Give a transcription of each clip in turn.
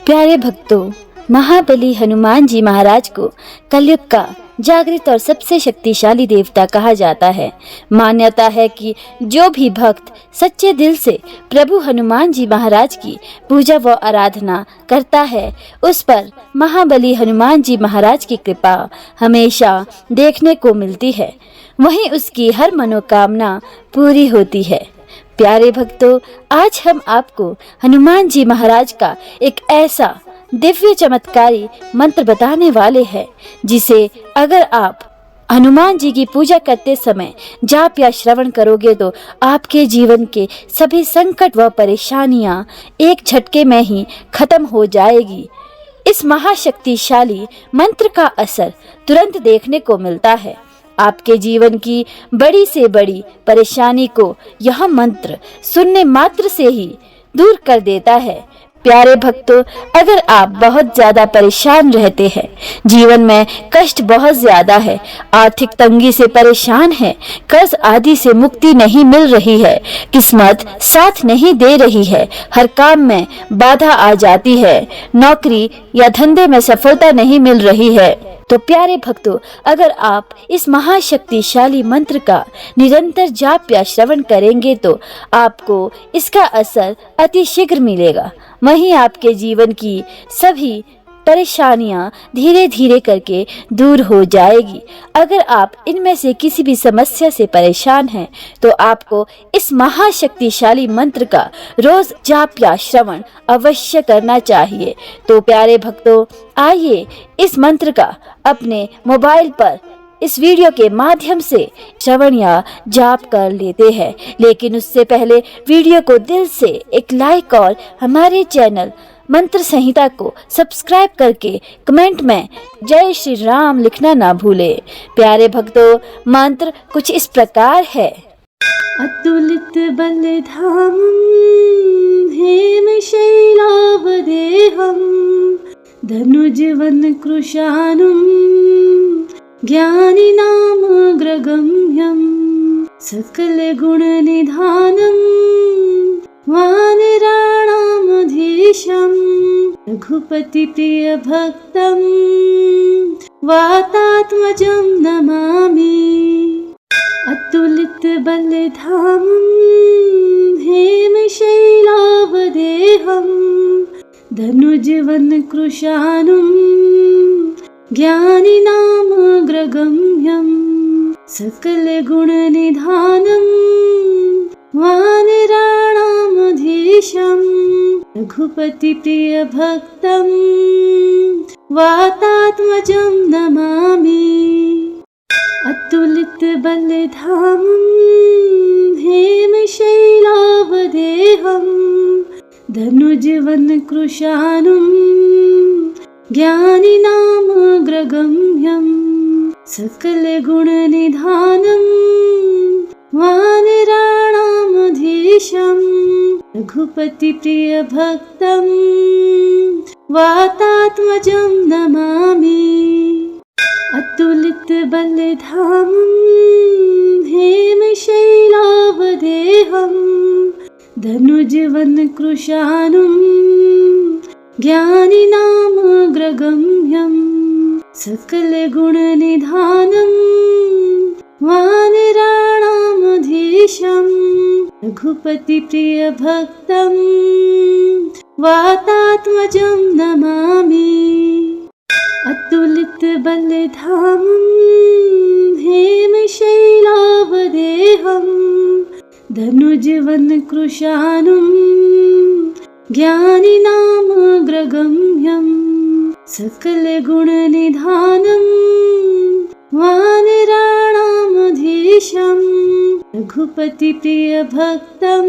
प्यारे भक्तों, महाबली हनुमान जी महाराज को कलयुग का जागृत और सबसे शक्तिशाली देवता कहा जाता है। मान्यता है कि जो भी भक्त सच्चे दिल से प्रभु हनुमान जी महाराज की पूजा व आराधना करता है, उस पर महाबली हनुमान जी महाराज की कृपा हमेशा देखने को मिलती है। वहीं उसकी हर मनोकामना पूरी होती है। प्यारे भक्तों, आज हम आपको हनुमान जी महाराज का एक ऐसा दिव्य चमत्कारी मंत्र बताने वाले हैं, जिसे अगर आप हनुमान जी की पूजा करते समय जाप या श्रवण करोगे तो आपके जीवन के सभी संकट व परेशानियां एक झटके में ही खत्म हो जाएगी। इस महाशक्तिशाली मंत्र का असर तुरंत देखने को मिलता है। आपके जीवन की बड़ी से बड़ी परेशानी को यह मंत्र सुनने मात्र से ही दूर कर देता है। प्यारे भक्तों, अगर आप बहुत ज्यादा परेशान रहते हैं, जीवन में कष्ट बहुत ज्यादा है, आर्थिक तंगी से परेशान है, कर्ज आदि से मुक्ति नहीं मिल रही है, किस्मत साथ नहीं दे रही है, हर काम में बाधा आ जाती है, नौकरी या धंधे में सफलता नहीं मिल रही है, तो प्यारे भक्तों, अगर आप इस महाशक्तिशाली मंत्र का निरंतर जाप या श्रवण करेंगे तो आपको इसका असर अति शीघ्र मिलेगा। वहीं आपके जीवन की सभी परेशानियां धीरे धीरे करके दूर हो जाएगी। अगर आप इनमें से किसी भी समस्या से परेशान हैं तो आपको इस महाशक्तिशाली मंत्र का रोज जाप या श्रवण अवश्य करना चाहिए। तो प्यारे भक्तों, आइए इस मंत्र का अपने मोबाइल पर इस वीडियो के माध्यम से श्रवण या जाप कर लेते हैं। लेकिन उससे पहले वीडियो को दिल से एक लाइक और हमारे चैनल मंत्र संहिता को सब्सक्राइब करके कमेंट में जय श्री राम लिखना ना भूले। प्यारे भक्तों, मंत्र कुछ इस प्रकार है। अतुलित बलधाम हेम शैलावदेहम धनुजवन कृशानुम ज्ञानिनामग्रगम्यं सकल गुण निधानम वानराणामधीशं रघुपति प्रिय भक्तं वातात्मजं नमामि। अतुलित बलधामं हेम शैलावदेहं धनुजवन कृशानुं ज्ञानिनामग्रगम्यं सकल गुण निधानं वानराणामधीशं रघुपति प्रिय भक्तं वातात्मजं नमामि। अतुलित बलधामं हेम शैलावदेहं धनुजवन कृशानुं ज्ञानिनामग्रगम्यं सकल गुण निधानं वानराणामधीशं रघुपति प्रिय भक्तं वातात्मजं नमामि। अतुलित बलधामं हेम शैलावदेहं धनुजवन कृशानुं ज्ञानिनामग्रगम्यं सकल गुण निधानं वानराणामधीशं रघुपति प्रिय भक्तं वातात्मजं नमामि। अतुलित बलधामं हेम शैलावदेहं धनुजवन कृशानुं ज्ञानिनामग्रगम्यं सकल गुण निधानं वानराणामधीशं रघुपति प्रिय भक्तं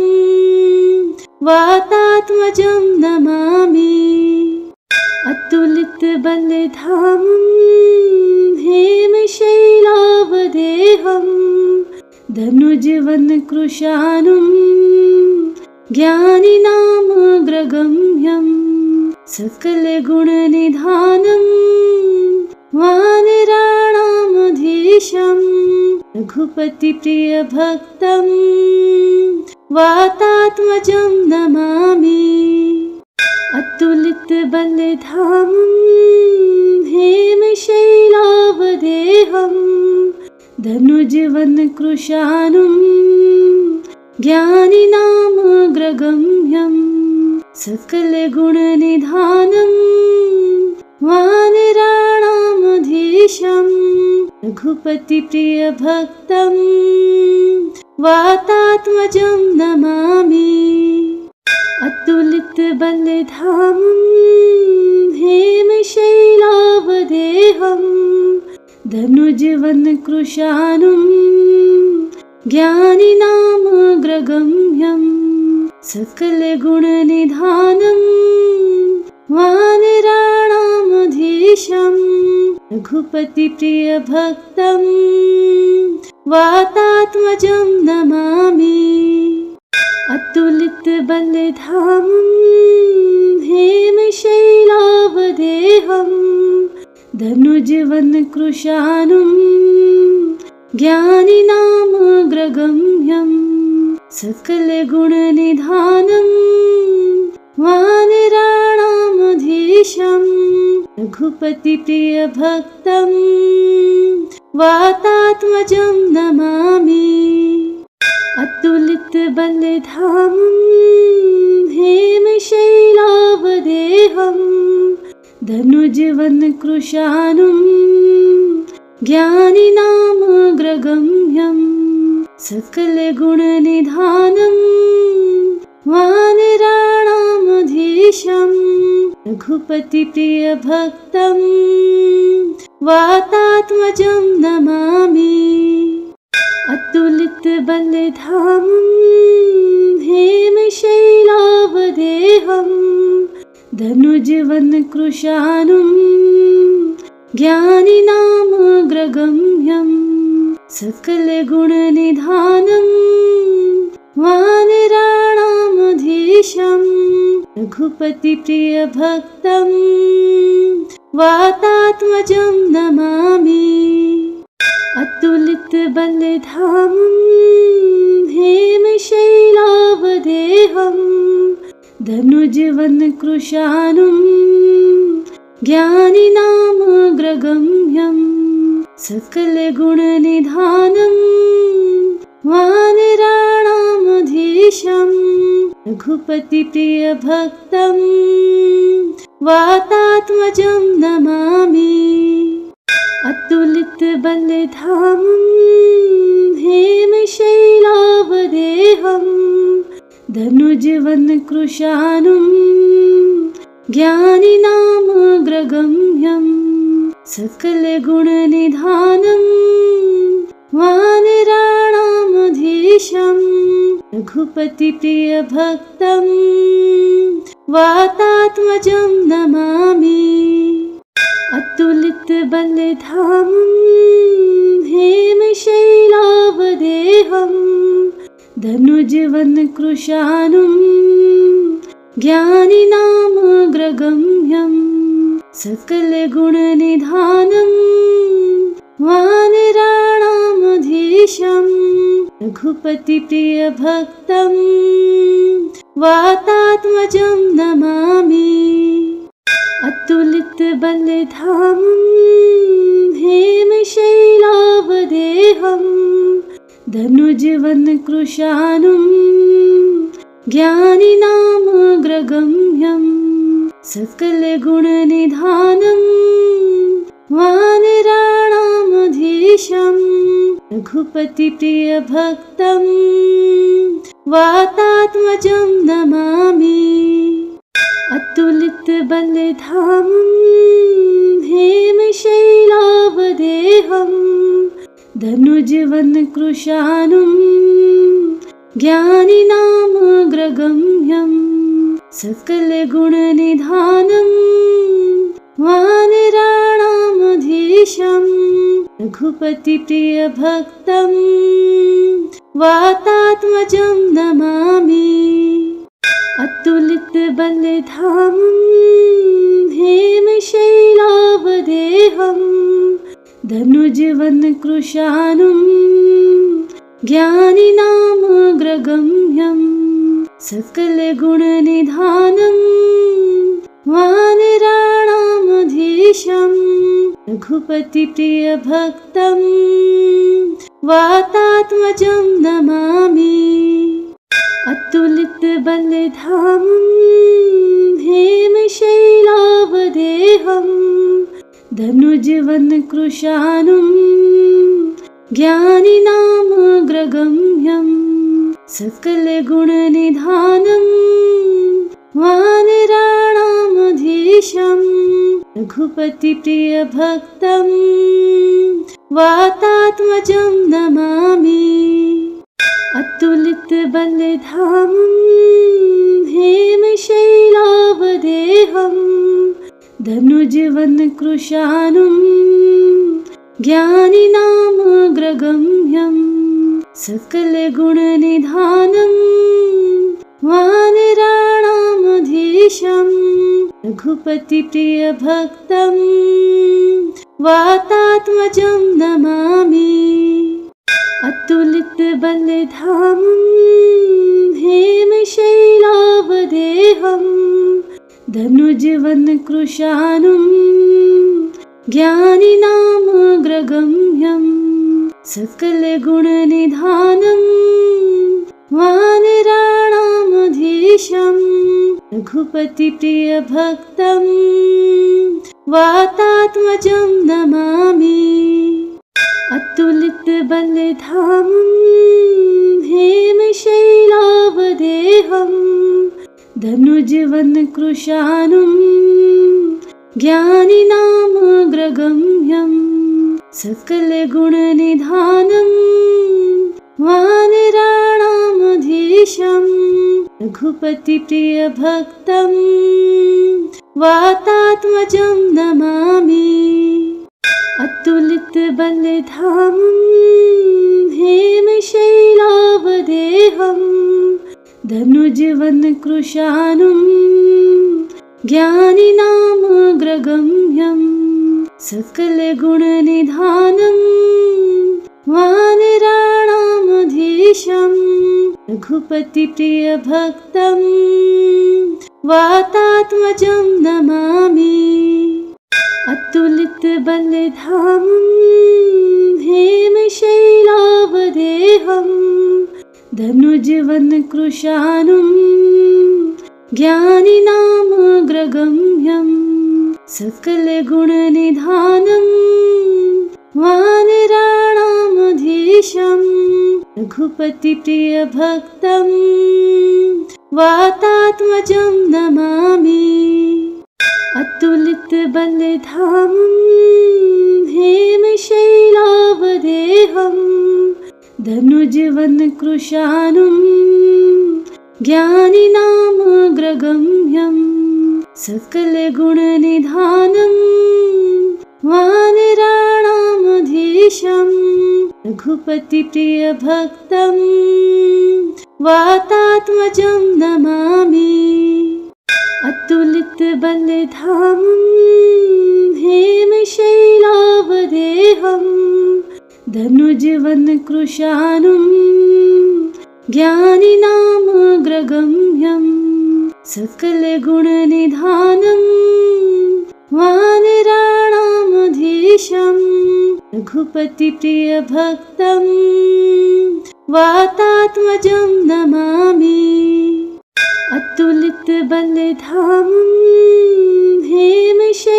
वातात्मजं नमामि। अतुलित बलधामं हेम शैलावदेहं धनुजवन कृशानुं ज्ञानिनामग्रगम्यं सकल गुण निधानं वानराणामधीशं रघुपति प्रिय भक्तं वातात्मजं नमामि। अतुलित बलधामं हेमशैलावदेहं धनुजवनकृशानुं ज्ञानिनामग्रगम्यं सकलगुणनिधानं वानराणामधीशं रघुपतिप्रियभक्तं वातात्मजं नमामि। अतुलितबलधामं हेमशैलावदेहं धनुजवनकृशानुं ज्ञानिनामग्रगम्यं सकलगुणनिधानं वानराणामधीशं रघुपतिप्रियभक्तं वातात्मजं नमामि। अतुलितबलधामं हेमशैलावदेहं धनुजवनकृशानुं ज्ञानिनामग्रगम्यं सकलगुणनिधानं वानराणामधीशं रघुपतिप्रियभक्तं वातात्मजं नमामि। अतुलितबलधामं हेमशैलावदेहं धनुजवनकृशानुं ज्ञानिनामग्रगम्यं सकलगुणनिधानं वानराणामधीशं रघुपतिप्रियभक्तं वातात्मजं नमामि। अतुलितबलधामं हेमशैलावदेहं धनुजवनकृशानुं ज्ञानिनामग्रगम्यं सकलगुणनिधानं वानराणामधीशं रघुपतिप्रियभक्तं वातात्मजं नमामि। अतुलितबलधामं हेमशैलावदेहं धनुजवनकृशानुं ज्ञानिनामग्रगम्यं सकलगुणनिधानं वानराणामधीशं रघुपतिप्रियभक्तं वातात्मजं नमामि। अतुलितबलधामं हेमशैलावदेहं धनुजवनकृशानुं ज्ञानिनामग्रगम्यं सकलगुणनिधानं वानराणामधीशं रघुपतिप्रियभक्तं वातात्मजं नमामि। अतुलितबलधामं हेमशैलावदेहं धनुजवनकृशानुं ज्ञानिनामग्रगम्यं सकलगुणनिधानं वानराणामधीशं रघुपतिप्रियभक्तं वातात्मजं नमामि। अतुलितबलधामं हेमशैलावदेहं धनुजवनकृशानुं ज्ञानिनामग्रगम्यं सकलगुणनिधानं वानराणामधीशं रघुपतिप्रियभक्तं वातात्मजं नमामि। अतुलितबलधामं हेमशैलावदेहं धनुजवनकृशानुं ज्ञानिनामग्रगम्यं सकलगुणनिधानं वानराणामधीशं रघुपतिप्रियभक्तं वातात्मजं नमामि। अतुलितबलधामं हेमशैलावदेहं धनुजवनकृशानुं ज्ञानिनामग्रगम्यं सकलगुणनिधानं वानरा रघुपति प्रिय भक्तं वातात्मजं नमामि। अतुलित बलधामं हेमशैलावदेहं धनुजवन कृशानुं ज्ञानिनामग्रगम्यं सकलगुणनिधानं वानराणामधीशं रघुपति प्रिय भक्तं वातात्मजं नमामि। अतुलित बलधामं हेमशैलावदेहं धनुजवन कृशानुं ज्ञानिनामग्रगम्यं सकलगुणनिधानं वानराणामधीशं रघुपति प्रिय भक्तं वातात्मजं नमामि। अतुलित बलधामं हेमशैलावदेहं धनुजवन कृशानुं ज्ञानिनामग्रगम्यं सकलगुणनिधानं वानराणामधीशं रघुपति प्रिय भक्तं वातात्मजं नमामि। अतुलित बलधामं हेमशैलावदेहं धनुजवन कृशानुं ज्ञानिनामग्रगम्यं सकलगुणनिधानं वानराणामधीशं रघुपति प्रिय भक्तं वातात्मजं नमामि। अतुलित बलधामं हेमशैलावदेहं धनुजवन कृशानुं ज्ञानिनामग्रगम्यं सकलगुणनिधानं वानराणामधीशं रघुपति प्रिय भक्तं वातात्मजं नमामि। अतुलित बलधामं हेमशैलावदेहं धनुजवन कृशानुं ज्ञानिनामग्रगम्यं सकलगुणनिधानं वानराणामधीशं रघुपति प्रिय भक्तं वातात्मजं नमामि। अतुलित बलधामं हेमशैलावदेहं धनुजवन कृशानुं ज्ञानिनामग्रगम्यं सकलगुणनिधानं वानराणामधीशं रघुपति प्रिय भक्तं वातात्मजं नमामि। अतुलित बलधामं हेमशैलावदेहं धनुजवन कृशानुं ज्ञानिनामग्रगम्यं सकलगुणनिधानं वानराणामधीशं रघुपति प्रिय भक्तं वातात्मजं नमामि। अतुलित बलधामं हेमशैलावदेहं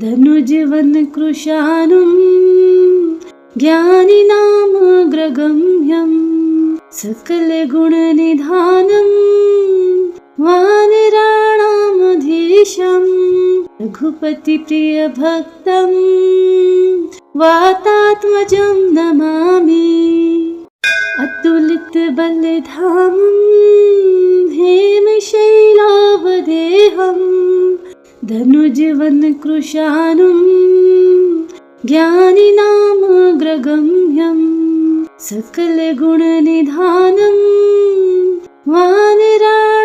धनुजवन कृशानुं ज्ञानिनामग्रगम्यं सकलगुणनिधानं वानराणामधीशं रघुपति प्रिय भक्तं वातात्मजं नमामि। अतुलित बलधामं हेमशैलावदेहं धनुजवन कृशानुं ज्ञानिनामग्रगम्यं सकलगुणनिधानं वानराणामधीशं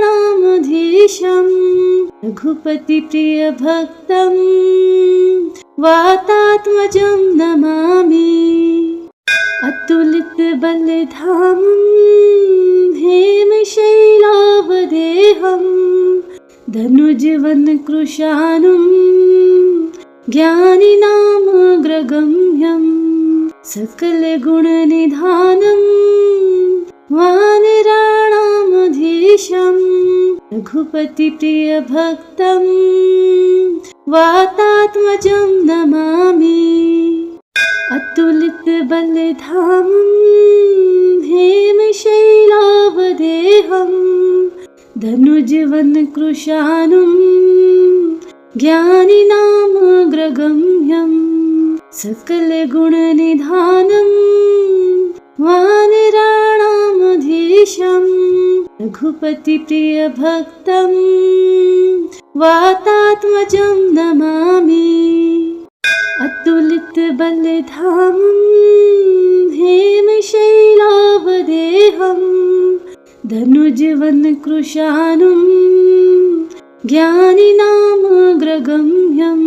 रघुपति प्रिय भक्तं वातात्मजं नमामि। अतुलित बलधामं हेमशैलावदेहं धनुजवन कृशानुं ज्ञानिनामग्रगम्यं सकलगुणनिधानं वानराणामधीशं रघुपतिप्रियभक्तं वातात्मजं नमामि। अतुलितबलधामं हेमशैलावदेहं धनुजवनकृशानुं ज्ञानिनामग्रगम्यं सकलगुणनिधानं वानराणामधीशं रघुपतिप्रियभक्तं वातात्मजं नमामि। अतुलितबलधामं हेमशैलावदेहं धनुजवनकृशानुं ज्ञानिनामग्रगम्यं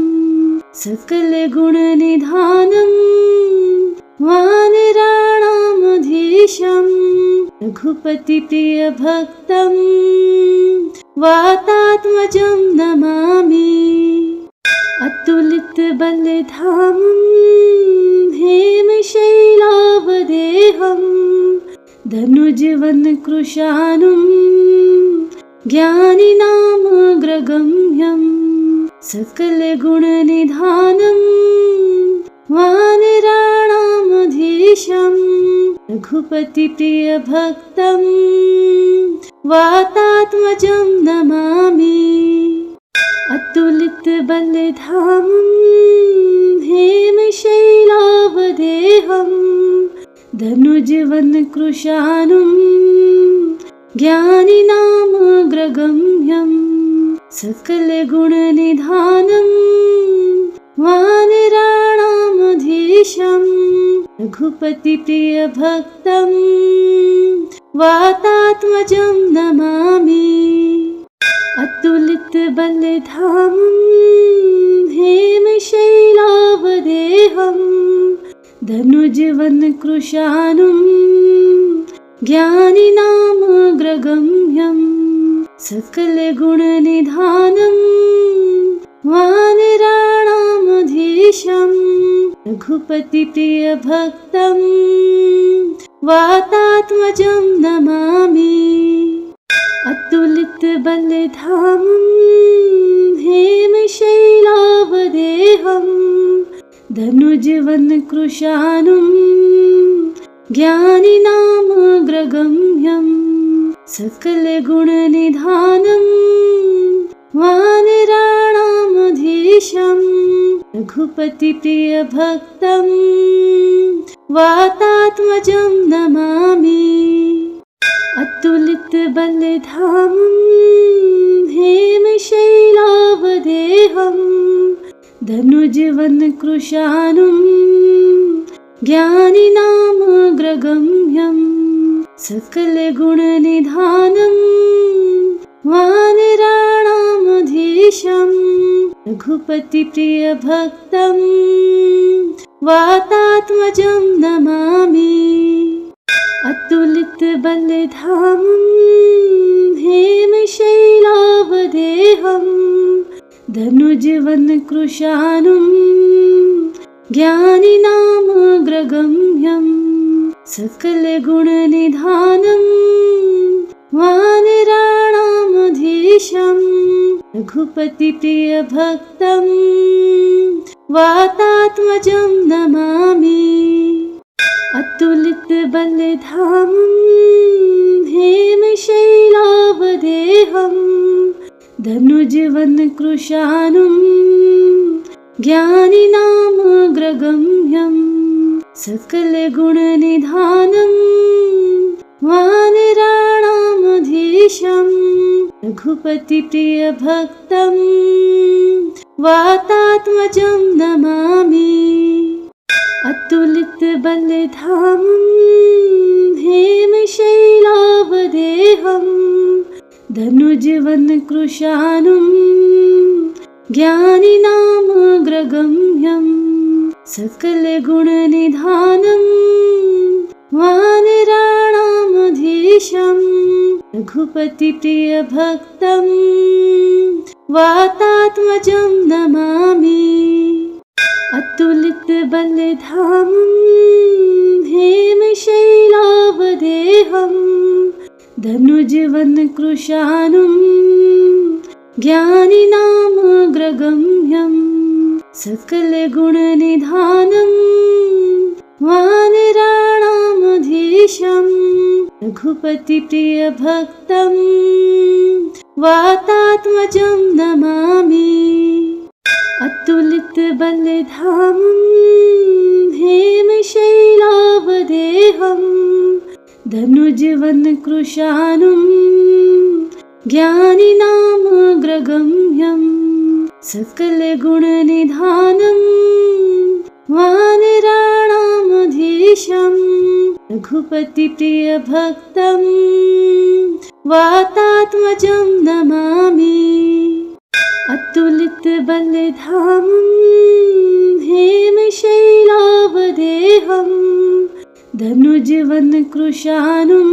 सकलगुणनिधानं वानराणामधीशं रघुपतिप्रियभक्तं वातात्मजं नमामि। अतुलितबलधामं हेमशैलावदेहं धनुजवनकृशानुं ज्ञानिनामग्रगम्यं सकलगुणनिधानं वानराणामधीशं रघुपतिप्रियभक्तं वातात्मजं नमामि। अतुलितबलधामं हेमशैलावदेहं धनुजवनकृशानुं ज्ञानिनामग्रगम्यं सकलगुणनिधानं वानराणामधीशं रघुपतिप्रियभक्तं वातात्मजं नमामि। अतुलितबलधामं हेमशैलावदेहं धनुजवनकृशानुं ज्ञानिनामग्रगम्यं सकलगुणनिधानं वानराणामधीशं रघुपतिप्रियभक्तं वातात्मजं नमामि। अतुलितबलधामं हेमशैलावदेहं धनुजवनकृशानुं ज्ञानिनामग्रगम्यं सकलगुणनिधानं वानराणामधीशं रघुपतिप्रियभक्तं वातात्मजं नमामि। अतुलितबलधामं हेमशैलावदेहं धनुजवनकृशानुं ज्ञानिनामग्रगम्यं सकलगुणनिधानं वानराणामधीशं रघुपतिप्रियभक्तं वातात्मजं नमामि। अतुलितबलधामं हेमशैलावदेहं धनुजवनकृशानुं ज्ञानिनामग्रगम्यं सकलगुणनिधानं वानराणामधीशं रघुपतिप्रियभक्तं वातात्मजं नमामि। अतुलितबलधामं हेमशैलावदेहं धनुजवनकृशानुं ज्ञानिनामग्रगम्यं सकलगुणनिधानं वानराणामधीशं रघुपतिप्रियभक्तं वातात्मजं नमामि। अतुलितबलधामं हेमशैलावदेहं धनुजवनकृशानुं ज्ञानिनामग्रगम्यं सकलगुणनिधानं वानराणामधीशं रघुपतिप्रियभक्तं वातात्मजं नमामि। अतुलितबलधामं हेमशैलावदेहं धनुजवनकृशानुं ज्ञानिनामग्रगम्यं सकलगुणनिधानं वानराणामधीशं रघुपतिप्रियभक्तं वातात्मजं नमामि। अतुलितबलधामं हेमशैलावदेहं धनुजवनकृशानुं ज्ञानिनामग्रगम्यं सकलगुणनिधानं वानराणामधीशं रघुपतिप्रियभक्तं वातात्मजं नमामि। अतुलितबलधामं हेमशैलावदेहं धनुजवनकृशानुं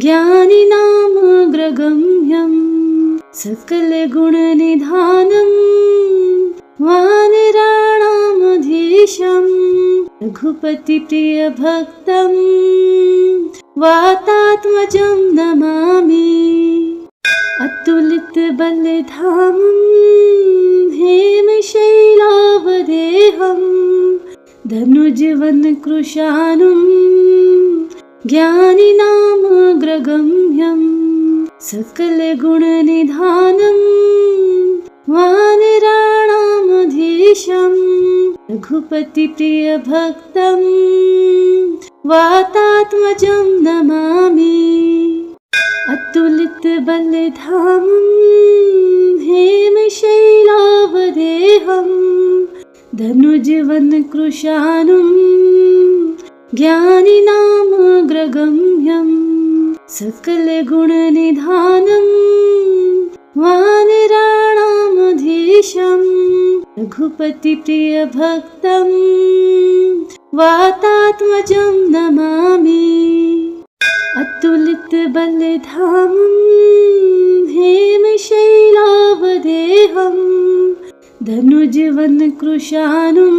ज्ञानिनामग्रगम्यं सकलगुणनिधानं वानराणामधीशं रघुपतिप्रियभक्तं वातात्मजं नमामि। अतुलितबलधामं हेमशैलावदेहं धनुजवनकृशानुं ज्ञानिनामग्रगम्यं सकलगुणनिधानं वानराणामधीशं रघुपतिप्रियभक्तं वातात्मजं नमामि। अतुलितबलधामं हेमशैलावदेहं धनुजवनकृशानुं ज्ञानिनामग्रगम्यं सकलगुणनिधानं वानराणामधीशं रघुपतिप्रियभक्तं वातात्मजं नमामि। अतुलितबलधामं हेमशैलावदेहं धनुजवनकृशानुं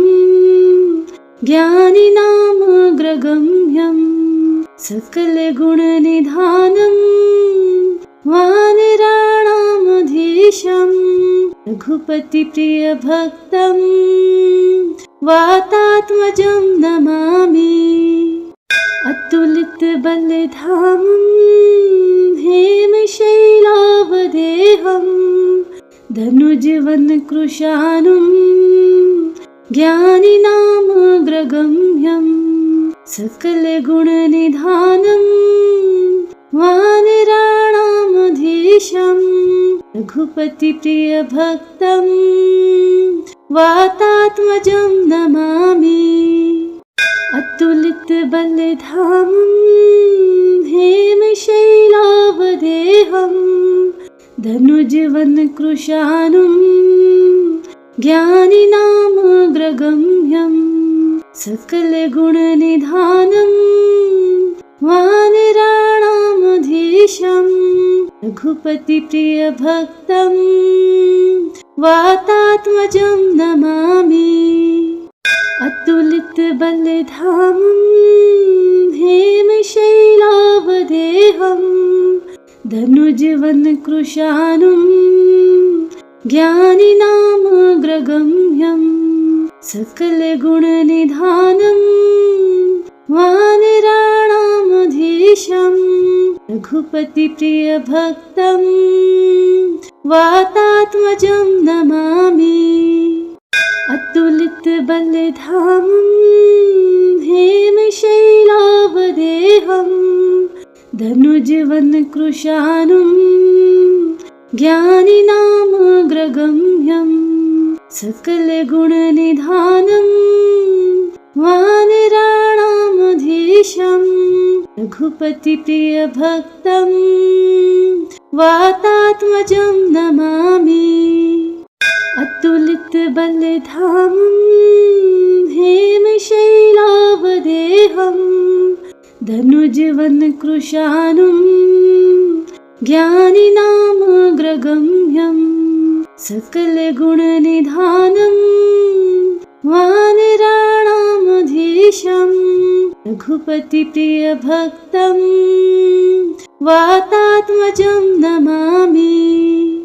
ज्ञानिनामग्रगम्यं सकलगुणनिधानं वानराणामधीशं रघुपतिप्रियभक्तं वातात्मजं नमामि। अतुलितबलधामं हेमशैलावदेहं धनुजवनकृशानुं ज्ञानिनामग्रगम्यं सकलगुणनिधानं वानराणामधीशं रघुपतिप्रियभक्तं वातात्मजं नमामि। अतुलितबलधामं हेमशैलावदेहं धनुजवनकृशानुं ज्ञानिनामग्रगम्यं सकलगुणनिधानं वानराणामधीशं रघुपतिप्रियभक्तं वातात्मजं नमामि। अतुलितबलधामं हेमशैलावदेहं धनुजवनकृशानुं ज्ञानिनामग्रगम्यं सकलगुणनिधानं वानराणामधीशं रघुपतिप्रियभक्तं वातात्मजं नमामि। अतुलितबलधामं हेमशैलावदेहं धनुजवनकृशानुं ज्ञानिनामग्रगम्यं सकलगुणनिधानं वानराणामधीशं रघुपतिप्रियभक्तं वातात्मजं नमामि। अतुलितबलधामं हेमशैलावदेहं धनुजवनकृशानुं ज्ञानिनामग्रगम्यम् सकलगुणनिधानं वानराणामधीशम् रघुपतिप्रियभक्तं वातात्मजं नमामि।